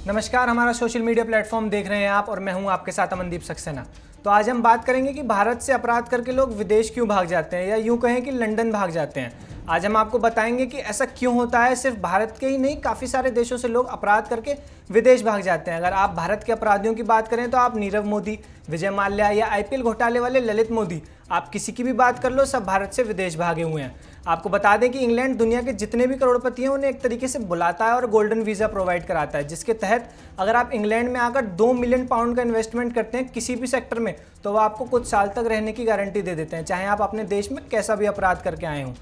नमस्कार, हमारा social media platform देख रहे हैं आप और मैं हूं आपके साथ अमनदीप सक्सेना। तो आज हम बात करेंगे कि भारत से अपराध करके लोग विदेश क्यों भाग जाते हैं या यूं कहें कि लंदन भाग जाते हैं। आज हम आपको बताएंगे कि ऐसा क्यों होता है। सिर्फ भारत के ही नहीं, काफ़ी सारे देशों से लोग अपराध करके विदेश भाग जाते हैं। अगर आप भारत के अपराधियों की बात करें तो आप नीरव मोदी, विजय माल्या या आईपीएल घोटाले वाले ललित मोदी, आप किसी की भी बात कर लो, सब भारत से विदेश भागे हुए हैं। आपको बता दें कि इंग्लैंड दुनिया के जितने भी करोड़पति हैं उन्हें एक तरीके से बुलाता है और गोल्डन वीज़ा प्रोवाइड कराता है, जिसके तहत अगर आप इंग्लैंड में आकर 2 मिलियन पाउंड का इन्वेस्टमेंट करते हैं किसी भी सेक्टर में, तो वो आपको कुछ साल तक रहने की गारंटी दे देते हैं, चाहे आप अपने देश में कैसा भी अपराध करके आए हों।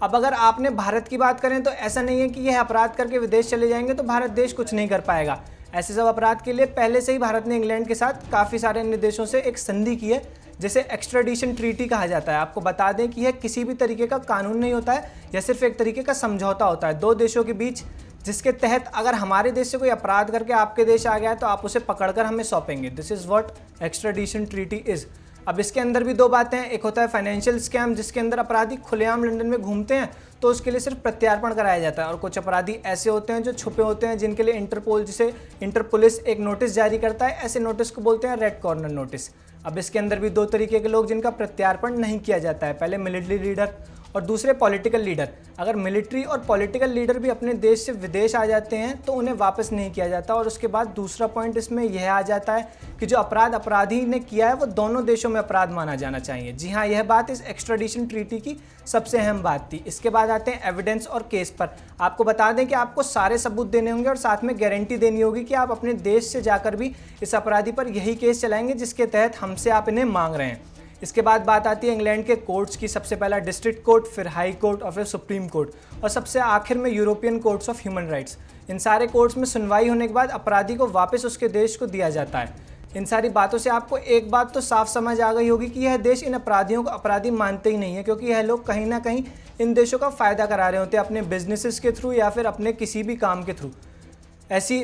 अब अगर आपने भारत की बात करें तो ऐसा नहीं है कि यह अपराध करके विदेश चले जाएंगे तो भारत देश कुछ नहीं कर पाएगा। ऐसे सब अपराध के लिए पहले से ही भारत ने इंग्लैंड के साथ काफ़ी सारे अन्य देशों से एक संधि की है, जिसे एक्स्ट्राडिशन ट्रीटी कहा जाता है। आपको बता दें कि यह किसी भी तरीके का कानून नहीं होता है, यह सिर्फ एक तरीके का समझौता होता है दो देशों के बीच, जिसके तहत अगर हमारे देश से कोई अपराध करके आपके देश आ गया है तो आप उसे पकड़कर हमें सौंपेंगे। This is what extradition treaty is. अब इसके अंदर भी दो बातें हैं। एक होता है फाइनेंशियल स्कैम, जिसके अंदर अपराधी खुलेआम लंदन में घूमते हैं तो उसके लिए सिर्फ प्रत्यार्पण कराया जाता है, और कुछ अपराधी ऐसे होते हैं जो छुपे होते हैं, जिनके लिए इंटरपोल, जिसे इंटर पुलिस एक नोटिस जारी करता है। ऐसे नोटिस को बोलते हैं रेड कॉर्नर नोटिस। अब इसके अंदर भी दो तरीके के लोग जिनका प्रत्यार्पण नहीं किया जाता है, पहले मिलिट्री लीडर और दूसरे पॉलिटिकल लीडर। अगर मिलिट्री और पॉलिटिकल लीडर भी अपने देश से विदेश आ जाते हैं तो उन्हें वापस नहीं किया जाता। और उसके बाद दूसरा पॉइंट इसमें यह आ जाता है कि जो अपराध अपराधी ने किया है वो दोनों देशों में अपराध माना जाना चाहिए। जी हाँ, यह बात इस एक्स्ट्राडिशन ट्रीटी की सबसे अहम बात थी। इसके बाद आते हैं एविडेंस और केस पर। आपको बता दें कि आपको सारे सबूत देने होंगे और साथ में गारंटी देनी होगी कि आप अपने देश से जाकर भी इस अपराधी पर यही केस चलाएंगे जिसके तहत हमसे आप इन्हें मांग रहे हैं। इसके बाद बात आती है इंग्लैंड के कोर्ट्स की। सबसे पहला डिस्ट्रिक्ट कोर्ट, फिर हाई कोर्ट और फिर सुप्रीम कोर्ट, और सबसे आखिर में European courts of human rights. इन सारे कोर्ट्स में सुनवाई होने के बाद अपराधी को वापस उसके देश को दिया जाता है। इन सारी बातों से आपको एक बात तो साफ समझ आ गई होगी कि यह देश इन अपराधियों को अपराधी मानते ही नहीं है, क्योंकि यह लोग कहीं ना कहीं इन देशों का फ़ायदा करा रहे होते हैं अपने बिजनेसेस के थ्रू या फिर अपने किसी भी काम के थ्रू।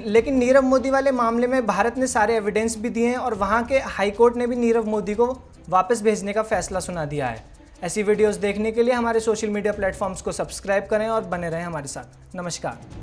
लेकिन नीरव मोदी वाले मामले में भारत ने सारे एविडेंस भी दिए हैं और वहाँ के हाई कोर्ट ने भी नीरव मोदी को वापस भेजने का फैसला सुना दिया है। ऐसी वीडियोस देखने के लिए हमारे सोशल मीडिया प्लेटफॉर्म्स को सब्सक्राइब करें और बने रहें हमारे साथ। नमस्कार।